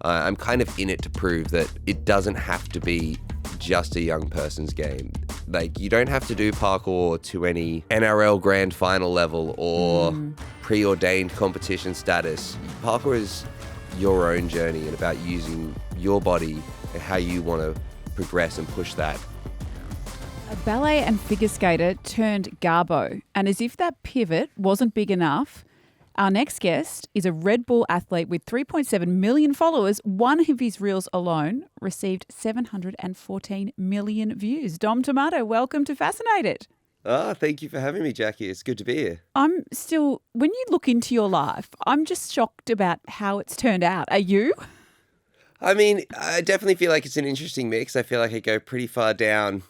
I'm kind of in it to prove that it doesn't have to be just a young person's game. Like, you don't have to do parkour to any NRL grand final level or preordained competition status. Parkour is your own journey and about using your body and how you want to progress and push that. A ballet and figure skater turned Garbo. And as if that pivot wasn't big enough, our next guest is a Red Bull athlete with 3.7 million followers. One of his reels alone received 714 million views. Dom Tomato, welcome to Fascinated. Thank you for having me, Jacqui. It's good to be here. I'm still, when you look into your life, I'm just shocked about how it's turned out. Are you? I mean, I definitely feel like it's an interesting mix. I feel like I go pretty far down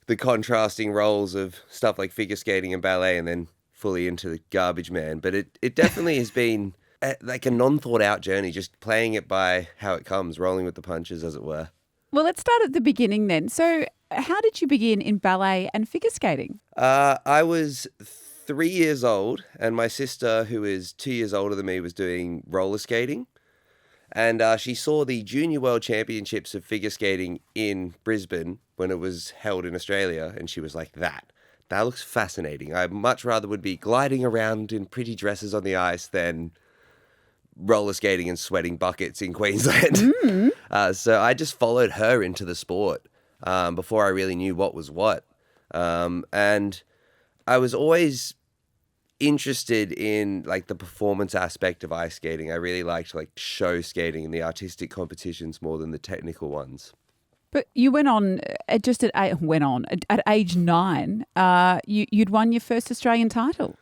the contrasting roles of stuff like figure skating and ballet and then fully into the garbage man. But it definitely has been like a non-thought out journey, just playing it by how it comes, rolling with the punches, as it were. Well, let's start at the beginning then. So how did you begin in ballet and figure skating? I was 3 years old and my sister, who is 2 years older than me, was doing roller skating. And she saw the Junior World Championships of figure skating in Brisbane when it was held in Australia. And she was like, that looks fascinating. I much rather would be gliding around in pretty dresses on the ice than roller skating and sweating buckets in Queensland. So I just followed her into the sport before I really knew what was what. And I was always interested in like the performance aspect of ice skating. I really liked like show skating and the artistic competitions more than the technical ones. But you went on at age 9. You'd won your first Australian title.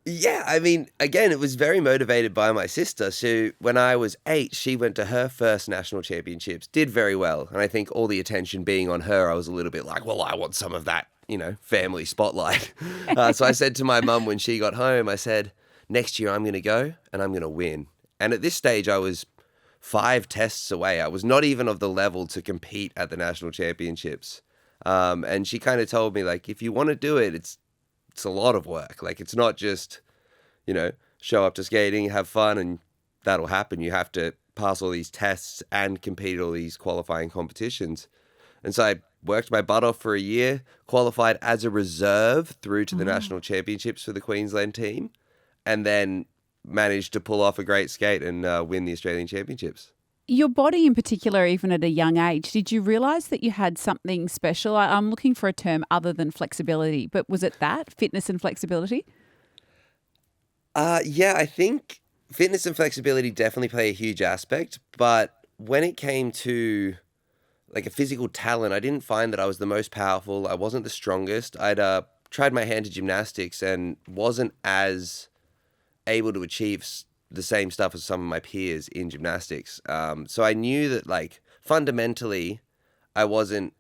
Yeah, I mean, again, it was very motivated by my sister. So when I was 8, she went to her first national championships, did very well. And I think all the attention being on her, I was a little bit like, well, I want some of that, family spotlight. So I said to my mum when she got home, I said, next year I'm going to go and I'm going to win. And at this stage, I was 5 tests away. I was not even of the level to compete at the national championships. And she kind of told me, like, if you want to do it, it's a lot of work. Like, it's not just, show up to skating, have fun, and that'll happen. You have to pass all these tests and compete all these qualifying competitions. And so I worked my butt off for a year, qualified as a reserve through to the national championships for the Queensland team, and then managed to pull off a great skate and win the Australian championships. Your body in particular, even at a young age, did you realise that you had something special? I'm looking for a term other than flexibility, but was it that, fitness and flexibility? Yeah, I think fitness and flexibility definitely play a huge aspect, but when it came to like a physical talent, I didn't find that I was the most powerful. I wasn't the strongest. I'd tried my hand to gymnastics and wasn't as able to achieve the same stuff as some of my peers in gymnastics. So I knew that, like, fundamentally, I wasn't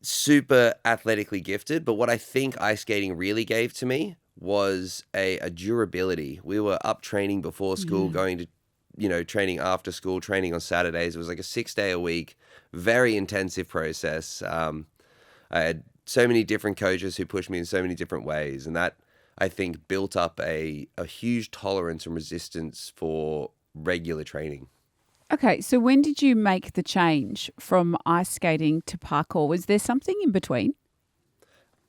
super athletically gifted, but what I think ice skating really gave to me was a durability. We were up training before school, going to, training after school, training on Saturdays. It was like a 6-day-a-week, very intensive process. I had so many different coaches who pushed me in so many different ways, and that, I think, built up a huge tolerance and resistance for regular training. Okay, so when did you make the change from ice skating to parkour? Was there something in between?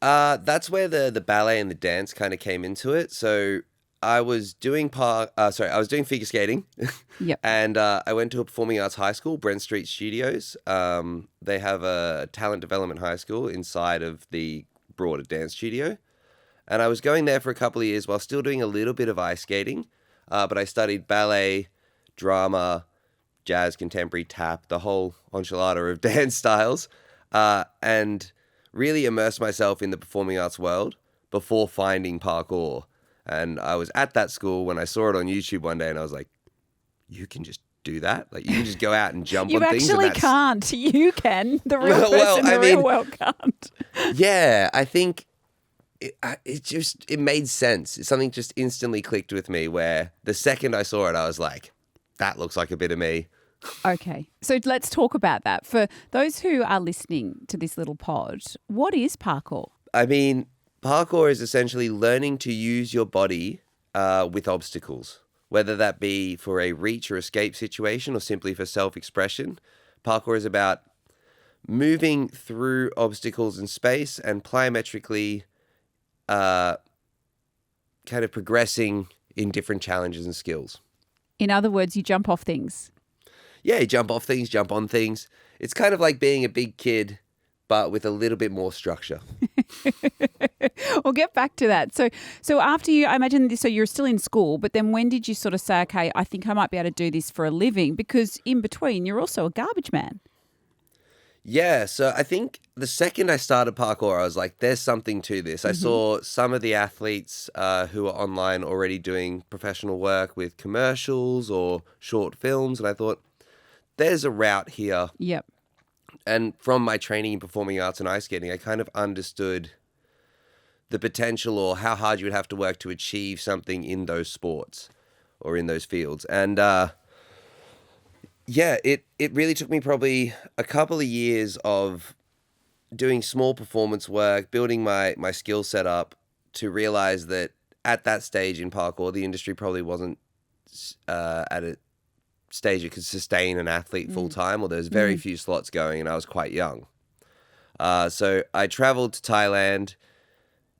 That's where the ballet and the dance kind of came into it. So I was doing figure skating. Yep. And I went to a performing arts high school, Brent Street Studios. They have a talent development high school inside of the broader dance studio. And I was going there for a couple of years while still doing a little bit of ice skating. But I studied ballet, drama, jazz, contemporary, tap, the whole enchilada of dance styles. And really immersed myself in the performing arts world before finding parkour. And I was at that school when I saw it on YouTube one day and I was like, you can just do that? Like, you can just go out and jump on things? You actually can't. You can. The real person in the real world can't. Yeah, I think it made sense. Something just instantly clicked with me where the second I saw it, I was like, that looks like a bit of me. Okay, so let's talk about that. For those who are listening to this little pod, what is parkour? I mean, parkour is essentially learning to use your body with obstacles, whether that be for a reach or escape situation or simply for self-expression. Parkour is about moving through obstacles in space and plyometrically kind of progressing in different challenges and skills. In other words, you jump off things. Yeah, you jump off things, jump on things. It's kind of like being a big kid, but with a little bit more structure. We'll get back to that. So after you, I imagine this, so you're still in school, but then when did you sort of say, okay, I think I might be able to do this for a living? Because in between, you're also a garbage man. Yeah, so I think the second I started parkour, I was like, there's something to this. I saw some of the athletes who are online already doing professional work with commercials or short films, and I thought, there's a route here. Yep. And from my training in performing arts and ice skating, I kind of understood the potential or how hard you would have to work to achieve something in those sports or in those fields. And yeah, it really took me probably a couple of years of doing small performance work, building my skill set up to realize that at that stage in parkour, the industry probably wasn't at a stage it could sustain an athlete full time, or there's very few slots going, and I was quite young. So I traveled to Thailand,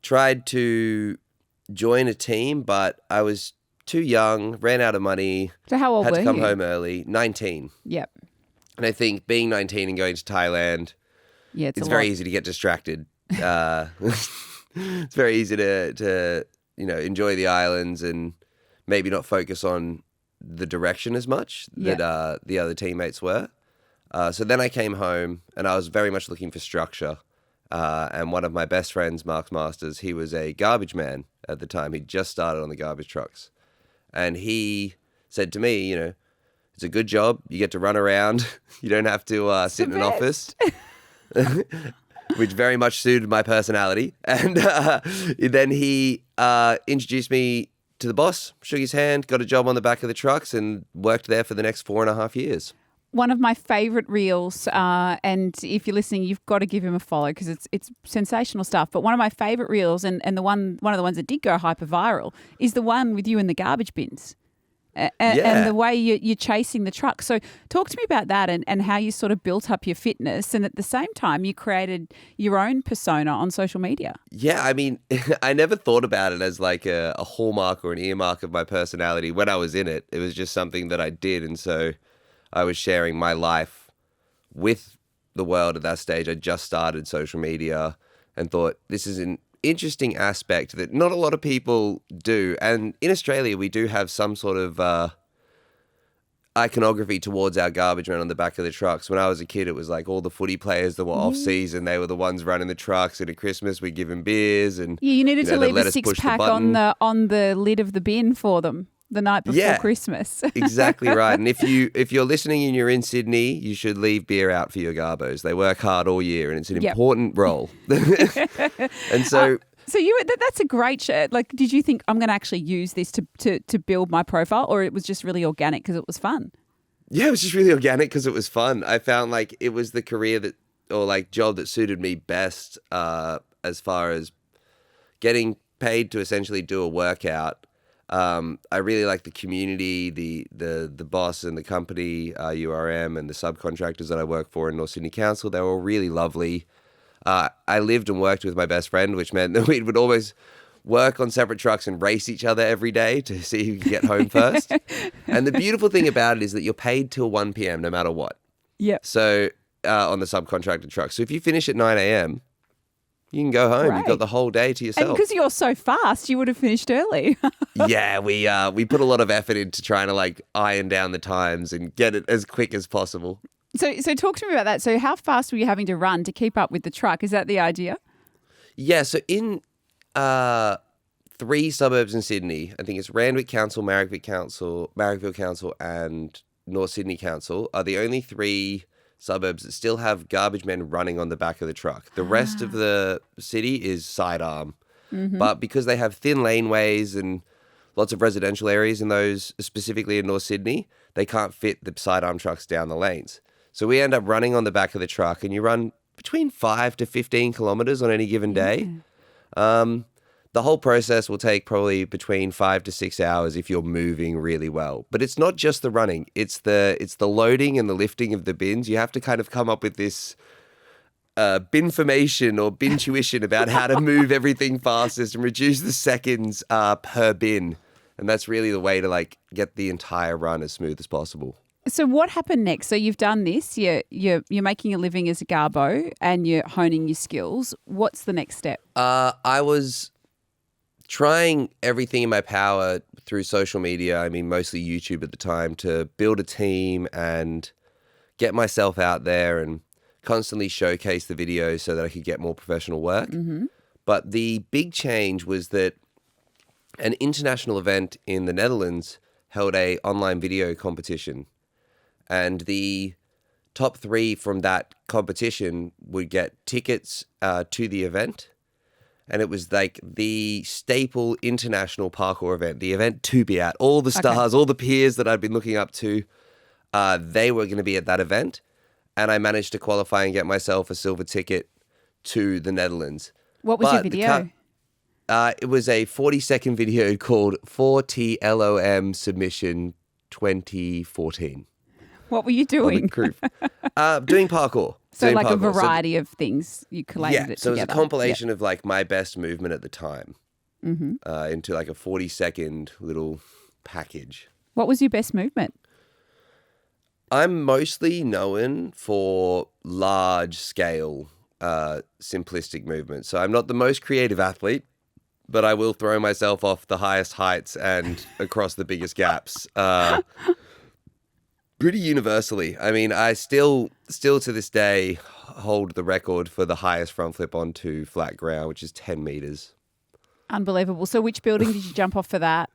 tried to join a team, but I was too young, ran out of money. So how old were you? Had to come home early, 19. Yep. And I think being 19 and going to Thailand, Yeah, it's very easy to get distracted. It's very easy to enjoy the islands and maybe not focus on the direction as much that the other teammates were. So then I came home and I was very much looking for structure. And one of my best friends, Mark Masters, he was a garbage man at the time. He'd just started on the garbage trucks. And he said to me, it's a good job. You get to run around. You don't have to sit in an office, which very much suited my personality. And then he introduced me to the boss, shook his hand, got a job on the back of the trucks and worked there for the next 4.5 years. One of my favourite reels, and if you're listening, you've got to give him a follow because it's sensational stuff. But one of my favourite reels, and one of the ones that did go hyper viral, is the one with you in the garbage bins. And the way you're chasing the truck. So talk to me about that and how you sort of built up your fitness, and at the same time you created your own persona on social media. Yeah, I mean, I never thought about it as like a hallmark or an earmark of my personality when I was in it. It was just something that I did, and so I was sharing my life with the world at that stage. I just started social media and thought this is an interesting aspect that not a lot of people do. And in Australia, we do have some sort of iconography towards our garbage men on the back of the trucks. When I was a kid, it was like all the footy players that were off season. They were the ones running the trucks. And at Christmas, we'd give them beers. And you needed to leave a 6-pack on the lid of the bin for them the night before Christmas. Exactly right. And if you're listening and you're in Sydney, you should leave beer out for your Garbos. They work hard all year, and it's an important role. And so. So that's a great show. Like, did you think I'm going to actually use this to build my profile, or it was just really organic because it was fun? Yeah, it was just really organic because it was fun. I found like it was the career job that suited me best as far as getting paid to essentially do a workout. I really like the community, the boss and the company, URM, and the subcontractors that I work for in North Sydney Council. They were all really lovely. I lived and worked with my best friend, which meant that we would always work on separate trucks and race each other every day to see who could get home first. And the beautiful thing about it is that you're paid till 1 p.m. no matter what. Yeah. So on the subcontracted truck. So if you finish at 9 a.m., you can go home. Right. You've got the whole day to yourself. And because you're so fast, you would have finished early. Yeah, we put a lot of effort into trying to like iron down the times and get it as quick as possible. So talk to me about that. So how fast were you having to run to keep up with the truck? Is that the idea? Yeah, so in 3 suburbs in Sydney, I think it's Randwick Council, Marrickville Council, and North Sydney Council are the only 3 suburbs that still have garbage men running on the back of the truck. The rest of the city is sidearm. Mm-hmm. But because they have thin laneways and lots of residential areas in those, specifically in North Sydney, they can't fit the sidearm trucks down the lanes. So we end up running on the back of the truck, and you run between 5 to 15 kilometres on any given day. The whole process will take probably between 5 to 6 hours if you're moving really well. But it's not just the running; it's the loading and the lifting of the bins. You have to kind of come up with this binformation or bintuition about how to move everything fastest and reduce the seconds per bin. And that's really the way to like get the entire run as smooth as possible. So what happened next? So you've done this. You're making a living as a Garbo and you're honing your skills. What's the next step? I was trying everything in my power through social media, I mean, mostly YouTube at the time, to build a team and get myself out there and constantly showcase the videos so that I could get more professional work. Mm-hmm. But the big change was that an international event in the Netherlands held a online video competition. And the top 3 from that competition would get tickets to the event. And it was like the staple international parkour event, the event to be at. All the stars, all the peers that I'd been looking up to, they were going to be at that event. And I managed to qualify and get myself a silver ticket to the Netherlands. What was your video? It was a 40-second video called 4TLOM Submission 2014. What were you doing? Doing parkour. So doing like parkour. a variety of things, you collated it together. So it was a compilation of like my best movement at the time into like a 40-second little package. What was your best movement? I'm mostly known for large-scale, simplistic movements. So I'm not the most creative athlete, but I will throw myself off the highest heights and across the biggest gaps. Pretty universally. I mean, I still to this day hold the record for the highest front flip onto flat ground, which is 10 meters. Unbelievable. So which building did you jump off for that?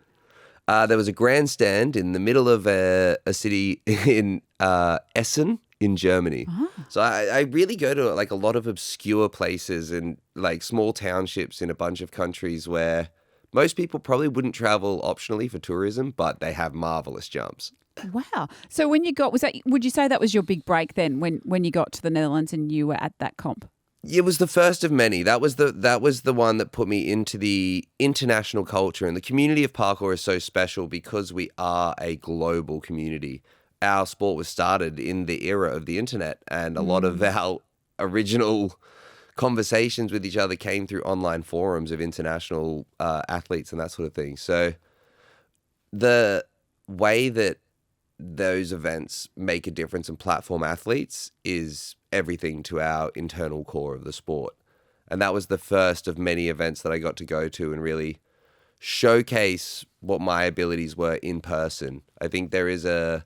There was a grandstand in the middle of a city in Essen in Germany. Oh. So I really go to like a lot of obscure places and like small townships in a bunch of countries where most people probably wouldn't travel optionally for tourism, but they have marvelous jumps. Wow. So when you got, would you say that was your big break then when you got to the Netherlands and you were at that comp? It was the first of many. That was the one that put me into the international culture. And the community of parkour is so special because we are a global community. Our sport was started in the era of the internet, and a lot of our original conversations with each other came through online forums of international athletes and that sort of thing. So the way that those events make a difference in platform athletes is everything to our internal core of the sport. And that was the first of many events that I got to go to and really showcase what my abilities were in person. I think there is an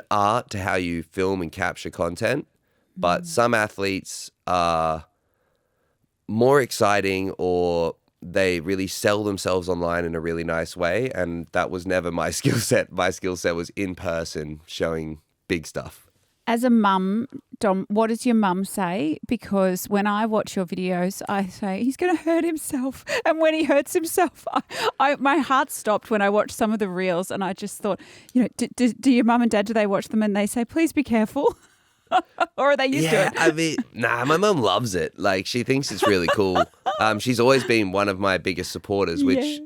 art to how you film and capture content, but some athletes are more exciting or they really sell themselves online in a really nice way, and that was never my skill set. My skill set was in person, showing big stuff. As a mum, Dom, what does your mum say? Because when I watch your videos, I say, he's going to hurt himself. And when he hurts himself, my heart stopped when I watched some of the reels, and I just thought, do your mum and dad, do they watch them and they say, please be careful? Or are they used to it? I mean, my mum loves it. Like, she thinks it's really cool. She's always been one of my biggest supporters, which,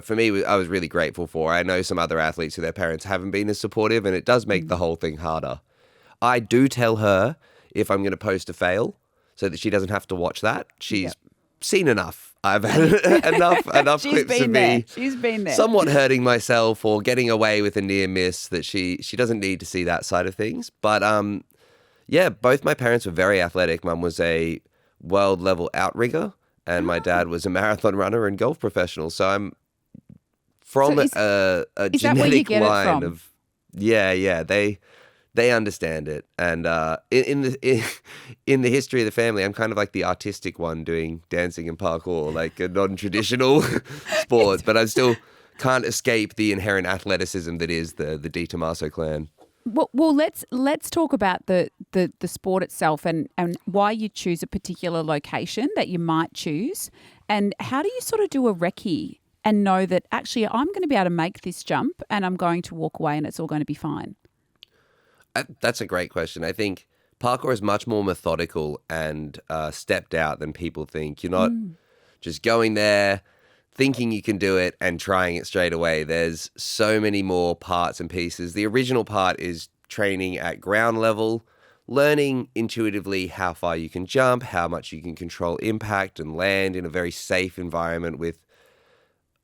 for me, I was really grateful for. I know some other athletes who their parents haven't been as supportive, and it does make the whole thing harder. I do tell her if I'm going to post a fail so that she doesn't have to watch that. She's seen enough. I've had enough clips of me She's been there. Somewhat hurting myself or getting away with a near miss that she doesn't need to see that side of things. But both my parents were very athletic. Mum was a world level outrigger and my dad was a marathon runner and golf professional. So I'm from a genetic line of they understand it. And in the history of the family, I'm kind of like the artistic one doing dancing and parkour, like a non-traditional sport, but I still can't escape the inherent athleticism that is the Di Tommaso clan. Well, let's talk about the sport itself and why you choose a particular location that you might choose, and how do you sort of do a recce and know that actually I'm going to be able to make this jump and I'm going to walk away and it's all going to be fine? That's a great question. I think parkour is much more methodical and stepped out than people think. You're not just going there, thinking you can do it and trying it straight away. There's so many more parts and pieces. The original part is training at ground level, learning intuitively how far you can jump, how much you can control impact and land in a very safe environment with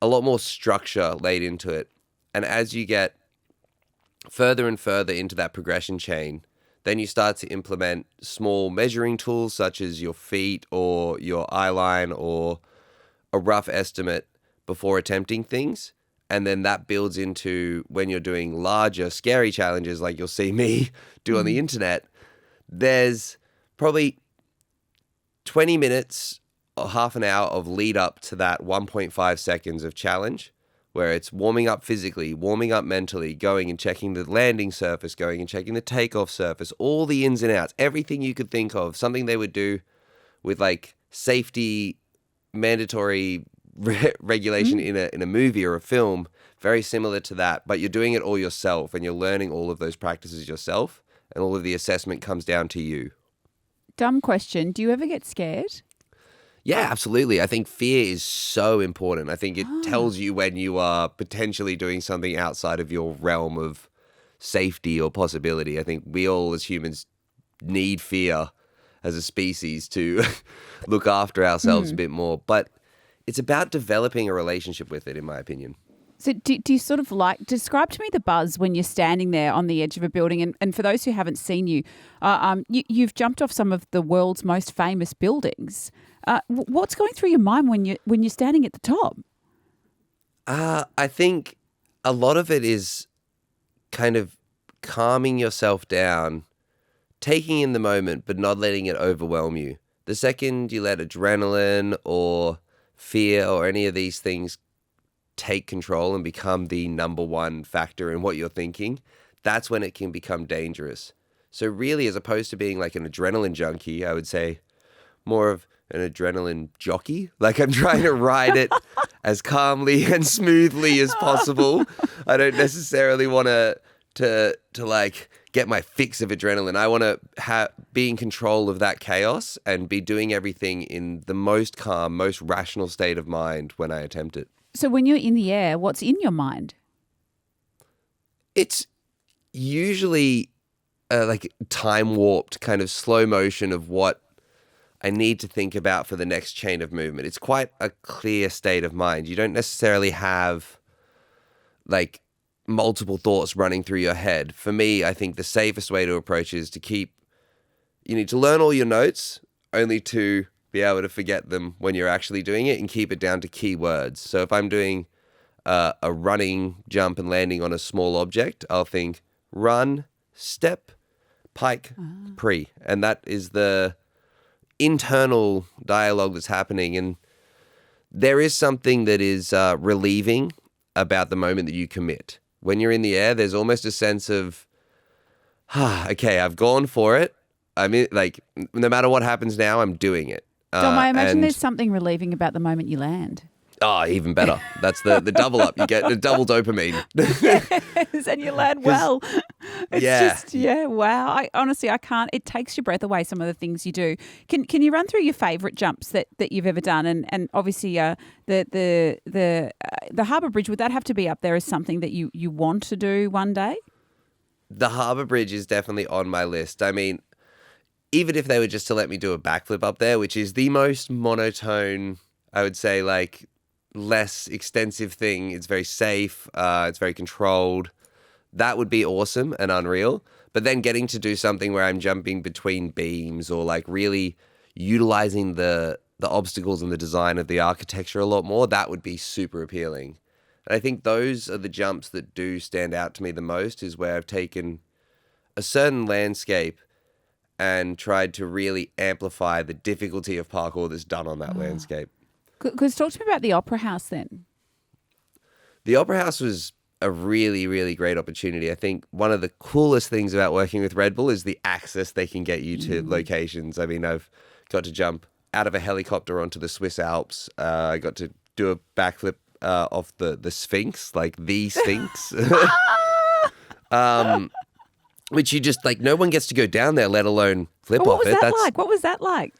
a lot more structure laid into it. And as you get further and further into that progression chain, then you start to implement small measuring tools such as your feet or your eye line or a rough estimate before attempting things. And then that builds into when you're doing larger, scary challenges like you'll see me do on the internet. There's probably 20 minutes or half an hour of lead up to that 1.5 seconds of challenge, where it's warming up physically, warming up mentally, going and checking the landing surface, going and checking the takeoff surface, all the ins and outs, everything you could think of, something they would do with like safety, mandatory regulation in a movie or a film, very similar to that, but you're doing it all yourself and you're learning all of those practices yourself and all of the assessment comes down to you. Dumb question. Do you ever get scared? Yeah, absolutely. I think fear is so important. I think it tells you when you are potentially doing something outside of your realm of safety or possibility. I think we all as humans need fear as a species to look after ourselves a bit more. But it's about developing a relationship with it, in my opinion. So do you sort of describe to me the buzz when you're standing there on the edge of a building? And for those who haven't seen you, you've jumped off some of the world's most famous buildings. What's going through your mind when you're standing at the top? I think a lot of it is kind of calming yourself down, taking in the moment, but not letting it overwhelm you. The second you let adrenaline or fear or any of these things take control and become the number one factor in what you're thinking, that's when it can become dangerous. So really, as opposed to being like an adrenaline junkie, I would say more of an adrenaline jockey. Like I'm trying to ride it as calmly and smoothly as possible. I don't necessarily want to like get my fix of adrenaline. I want to be in control of that chaos and be doing everything in the most calm, most rational state of mind when I attempt it. So when you're in the air, what's in your mind? It's usually like time warped kind of slow motion of what I need to think about for the next chain of movement. It's quite a clear state of mind. You don't necessarily have like multiple thoughts running through your head. For me, I think the safest way to approach it is you need to learn all your notes only to be able to forget them when you're actually doing it and keep it down to key words. So if I'm doing a running, jump and landing on a small object, I'll think run, step, pike, pre. And that is the internal dialogue that's happening. And there is something that is relieving about the moment that you commit. When you're in the air, there's almost a sense of, okay, I've gone for it. I mean, like, no matter what happens now, I'm doing it. Dom, I imagine there's something relieving about the moment you land. Oh, even better. That's the double up. You get the double dopamine. Yes, and you land well. It's wow. I can't. It takes your breath away, some of the things you do. Can you run through your favourite jumps that you've ever done? And obviously the Harbour Bridge, would that have to be up there as something that you want to do one day? The Harbour Bridge is definitely on my list. I mean, even if they were just to let me do a backflip up there, which is the most monotone, I would say, like, less extensive thing. It's very safe. It's very controlled. That would be awesome and unreal. But then getting to do something where I'm jumping between beams or like really utilizing the obstacles and the design of the architecture a lot more, that would be super appealing. And I think those are the jumps that do stand out to me the most, is where I've taken a certain landscape and tried to really amplify the difficulty of parkour that's done on that landscape. Because talk to me about the Opera House then. The Opera House was a really, really great opportunity. I think one of the coolest things about working with Red Bull is the access they can get you to locations. I mean, I've got to jump out of a helicopter onto the Swiss Alps. I got to do a backflip off the Sphinx, like the Sphinx. Which you just, like, no one gets to go down there, let alone flip off it. What was that like?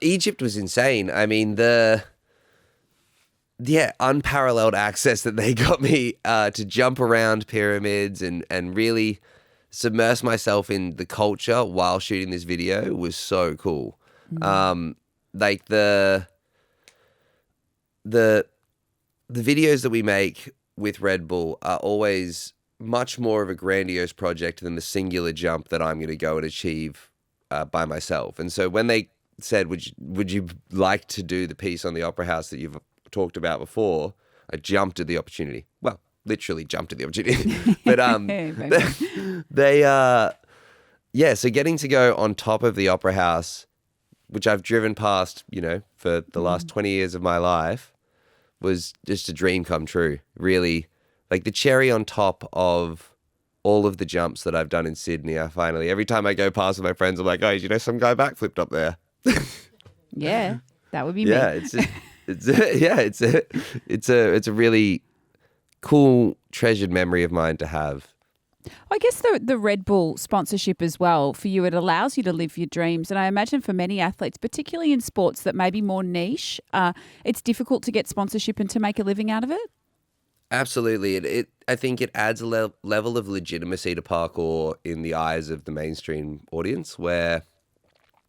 Egypt was insane. I mean, the unparalleled access that they got me to jump around pyramids and really submerse myself in the culture while shooting this video was so cool. Like the videos that we make with Red Bull are always much more of a grandiose project than the singular jump that I'm going to go and achieve by myself. And so when they said, would you like to do the piece on the Opera House that you've talked about before, I jumped at the opportunity. Well, literally jumped at the opportunity. But so getting to go on top of the Opera House, which I've driven past, for the last 20 years of my life, was just a dream come true. Really, like the cherry on top of all of the jumps that I've done in Sydney. Every time I go past with my friends, I'm like, oh, some guy backflipped up there. Yeah, that would be me. Yeah, it's a really cool treasured memory of mine to have. I guess the Red Bull sponsorship as well, for you, it allows you to live your dreams. And I imagine for many athletes, particularly in sports that may be more niche, it's difficult to get sponsorship and to make a living out of it. Absolutely. I think it adds a level of legitimacy to parkour in the eyes of the mainstream audience where,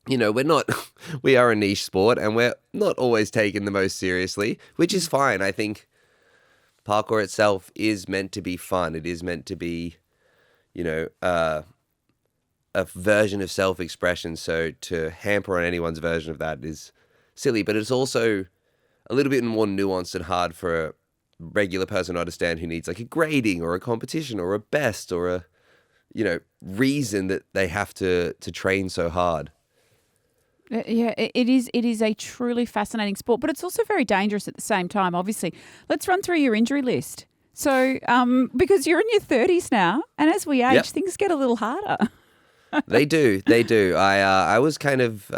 we are a niche sport and we're not always taken the most seriously, which is fine. I think parkour itself is meant to be fun. It is meant to be, a version of self-expression. So to hamper on anyone's version of that is silly, but it's also a little bit more nuanced and hard for a regular person to understand who needs like a grading or a competition or a best or a, reason that they have to train so hard. Yeah, it is a truly fascinating sport, but it's also very dangerous at the same time, obviously. Let's run through your injury list. So, because you're in your 30s now, and as we age, things get a little harder. They do. I was kind of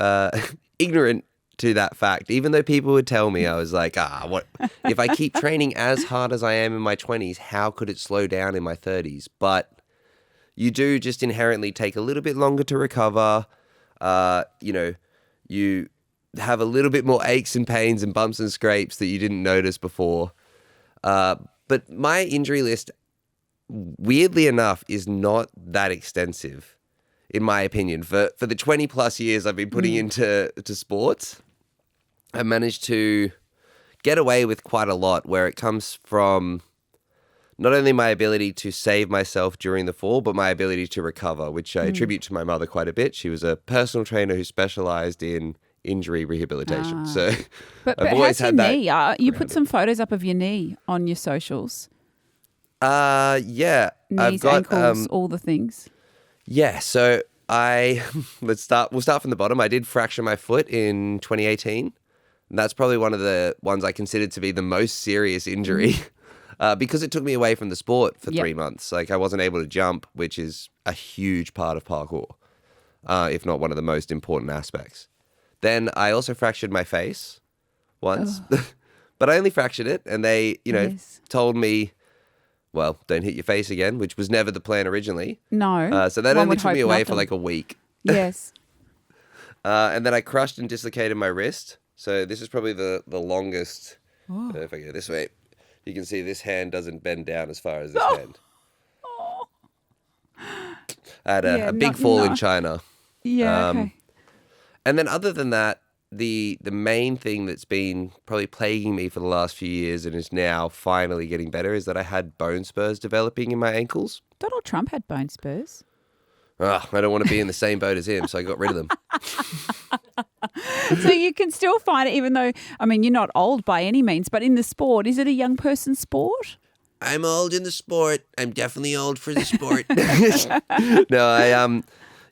ignorant to that fact. Even though people would tell me, I was like, what? If I keep training as hard as I am in my 20s, how could it slow down in my 30s? But you do just inherently take a little bit longer to recover. You have a little bit more aches and pains and bumps and scrapes that you didn't notice before. But my injury list, weirdly enough, is not that extensive, in my opinion. For the 20 plus years I've been putting into sports, I managed to get away with quite a lot where it comes from not only my ability to save myself during the fall, but my ability to recover, which I attribute to my mother quite a bit. She was a personal trainer who specialized in injury rehabilitation. So but I've always had that. Knee? You put some photos up of your knee on your socials. Yeah. Knees, I've got, ankles, all the things. Yeah. So we'll start from the bottom. I did fracture my foot in 2018. And that's probably one of the ones I considered to be the most serious injury. Because it took me away from the sport for 3 months. Like I wasn't able to jump, which is a huge part of parkour, if not one of the most important aspects. Then I also fractured my face once, but I only fractured it. And they, told me, well, don't hit your face again, which was never the plan originally. No. So that only took me away for like a week. Yes. And then I crushed and dislocated my wrist. So this is probably the longest. If I go this way. You can see this hand doesn't bend down as far as this hand. I had a big fall in China. Yeah, okay. And then other than that, the main thing that's been probably plaguing me for the last few years and is now finally getting better is that I had bone spurs developing in my ankles. Donald Trump had bone spurs. I don't want to be in the same boat as him, so I got rid of them. So you can still find it, even though, you're not old by any means, but in the sport, is it a young person's sport? I'm old in the sport. I'm definitely old for the sport. No,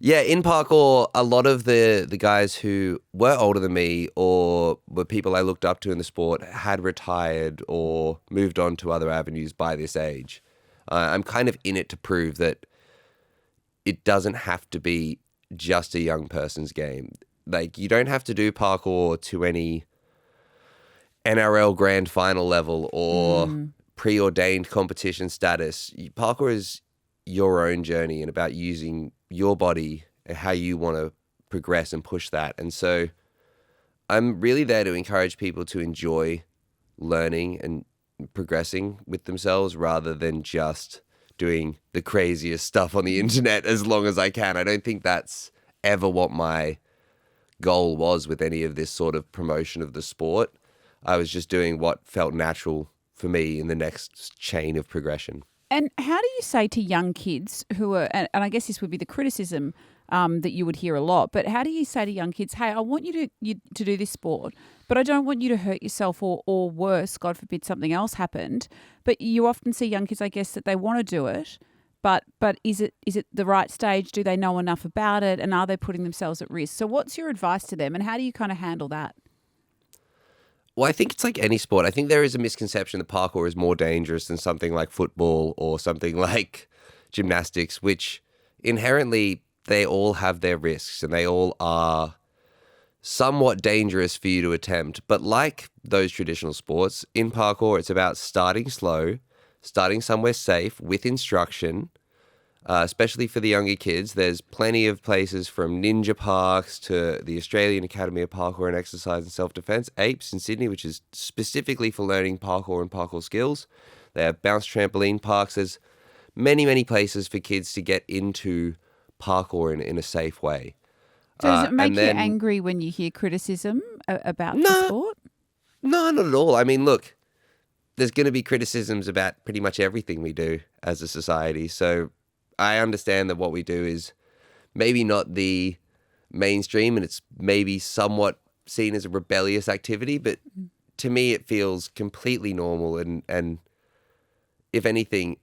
in parkour, a lot of the guys who were older than me or were people I looked up to in the sport had retired or moved on to other avenues by this age. I'm kind of in it to prove that it doesn't have to be just a young person's game. Like, you don't have to do parkour to any NRL grand final level or preordained competition status. Parkour is your own journey and about using your body and how you want to progress and push that. And so I'm really there to encourage people to enjoy learning and progressing with themselves rather than just doing the craziest stuff on the internet as long as I can. I don't think that's ever what my goal was with any of this sort of promotion of the sport. I was just doing what felt natural for me in the next chain of progression. And how do you say to young kids who are, and I guess this would be the criticism that you would hear a lot, but how do you say to young kids, hey, I want you to do this sport, but I don't want you to hurt yourself or worse, God forbid something else happened. But you often see young kids, I guess, that they want to do it, but is it the right stage? Do they know enough about it? And are they putting themselves at risk? So what's your advice to them and how do you kind of handle that? Well, I think it's like any sport. I think there is a misconception that parkour is more dangerous than something like football or something like gymnastics, which inherently they all have their risks and they all are somewhat dangerous for you to attempt. But like those traditional sports, in parkour, it's about starting slow, starting somewhere safe with instruction, especially for the younger kids. There's plenty of places from ninja parks to the Australian Academy of Parkour and Exercise and Self-Defense, APES in Sydney, which is specifically for learning parkour and parkour skills. They have bounce trampoline parks. There's many, many places for kids to get into parkour in a safe way. So does it make you angry when you hear criticism about the sport? No, not at all. I mean, look, there's going to be criticisms about pretty much everything we do as a society. So I understand that what we do is maybe not the mainstream and it's maybe somewhat seen as a rebellious activity, but to me it feels completely normal and if anything,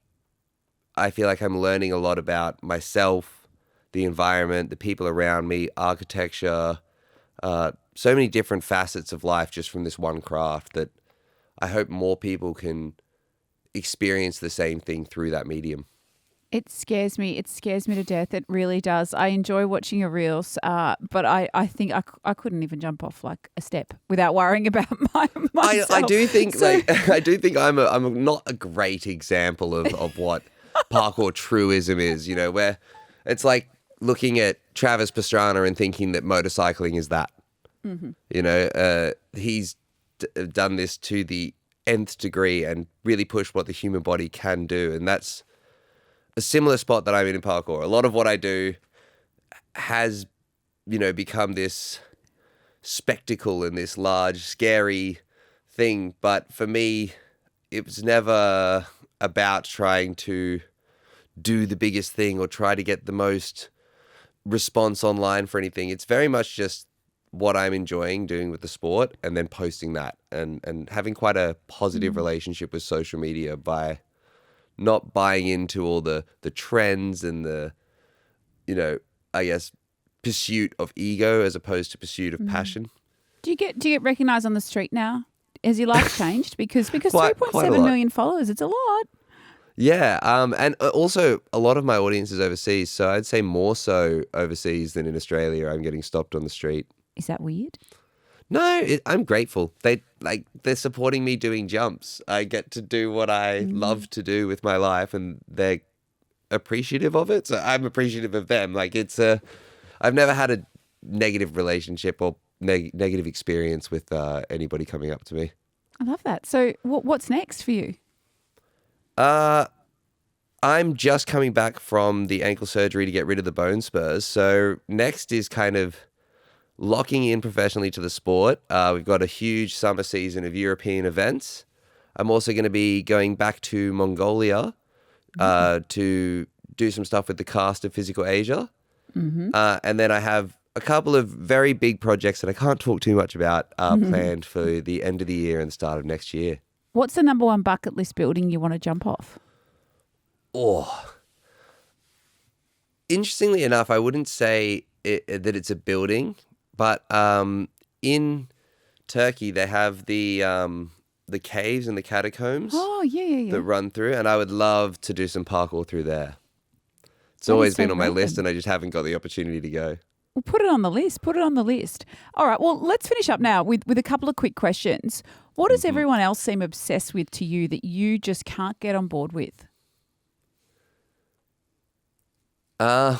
I feel like I'm learning a lot about myself, the environment, the people around me, architecture, so many different facets of life just from this one craft that I hope more people can experience the same thing through that medium. It scares me. It scares me to death. It really does. I enjoy watching your reels, but I think I couldn't even jump off like a step without worrying about myself. I do think I'm not a great example of what parkour truism is. You know, where it's like looking at Travis Pastrana and thinking that motorcycling is that. Mm-hmm. You know, he's done this to the nth degree and really pushed what the human body can do, and that's a similar spot that I'm in parkour. A lot of what I do has, become this spectacle and this large, scary thing. But for me, it was never about trying to do the biggest thing or try to get the most response online for anything. It's very much just what I'm enjoying doing with the sport and then posting that and having quite a positive relationship with social media by not buying into all the trends and the, I guess, pursuit of ego as opposed to pursuit of passion. Do you get recognised on the street now? Has your life changed? Because quite 3.7 million followers, it's a lot. Yeah, and also a lot of my audience is overseas, so I'd say more so overseas than in Australia. I'm getting stopped on the street. Is that weird? No, I'm grateful. They're supporting me doing jumps. I get to do what I love to do with my life, and they're appreciative of it. So I'm appreciative of them. I've never had a negative relationship or negative experience with anybody coming up to me. I love that. So what's next for you? I'm just coming back from the ankle surgery to get rid of the bone spurs. So next is kind of locking in professionally to the sport. We've got a huge summer season of European events. I'm also going to be going back to Mongolia to do some stuff with the cast of Physical Asia. Mm-hmm. And then I have a couple of very big projects that I can't talk too much about planned for the end of the year and the start of next year. What's the number one bucket list building you want to jump off? Oh, interestingly enough, I wouldn't say that it's a building. But in Turkey, they have the caves and the catacombs. Oh, yeah. That run through, and I would love to do some parkour through there. It's always been on my list, and I just haven't got the opportunity to go. Well, put it on the list. All right, well, let's finish up now with a couple of quick questions. What does everyone else seem obsessed with to you that you just can't get on board with? I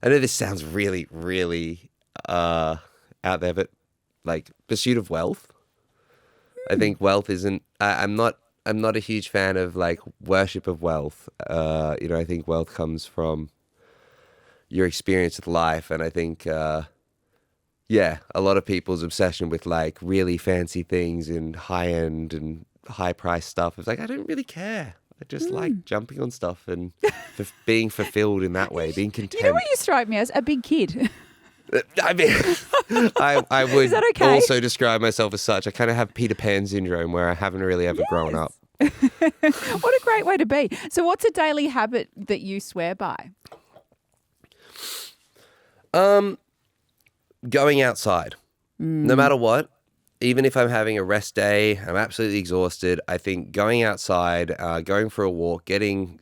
know this sounds really, really out there, but like pursuit of wealth. I think wealth isn't. I'm not. I'm not a huge fan of like worship of wealth. I think wealth comes from your experience with life, and I think, a lot of people's obsession with like really fancy things and high end and high price stuff. It's like I don't really care. I just like jumping on stuff and being fulfilled in that way, being content. You know what you strike me as? A big kid. I mean, I would Is that okay? also describe myself as such. I kind of have Peter Pan syndrome where I haven't really ever grown up. What a great way to be. So what's a daily habit that you swear by? Going outside, no matter what, even if I'm having a rest day, I'm absolutely exhausted. I think going outside, going for a walk, ideally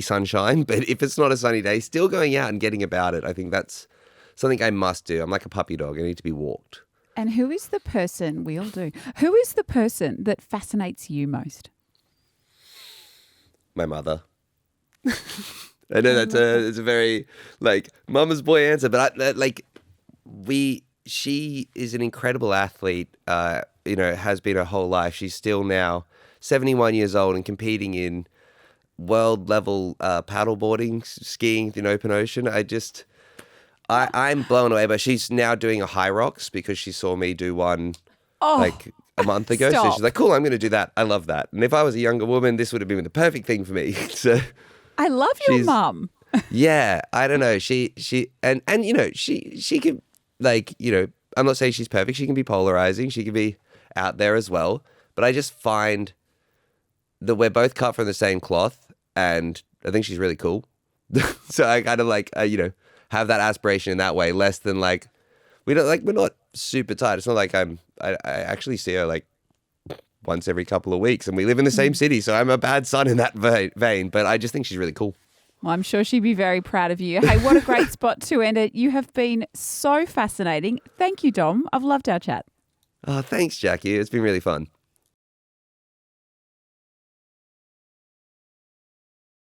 sunshine, but if it's not a sunny day, still going out and getting about it. I think that's something I must do. I'm like a puppy dog. I need to be walked. And who is the person, we all do, who is the person that fascinates you most? My mother. I know it's a very like mama's boy answer, but she is an incredible athlete. Has been her whole life. She's still now 71 years old and competing in world level paddleboarding, skiing in open ocean. I'm blown away. But she's now doing a high rocks because she saw me do one like a month ago. Stop. So she's like, "Cool, I'm going to do that. I love that." And if I was a younger woman, this would have been the perfect thing for me. So. I love your mum. Yeah, I don't know. She she can I'm not saying she's perfect. She can be polarizing. She can be out there as well. But I just find that we're both cut from the same cloth, and I think she's really cool. So I kind of have that aspiration in that way, less than like we're not super tight. It's not like I actually see her like once every couple of weeks, and we live in the same city, so I'm a bad son in that vein, but I just think she's really cool. Well, I'm sure she'd be very proud of you. Hey, what a great spot to end it. You have been so fascinating. Thank you, Dom. I've loved our chat. Oh, thanks, Jacqui. It's been really fun.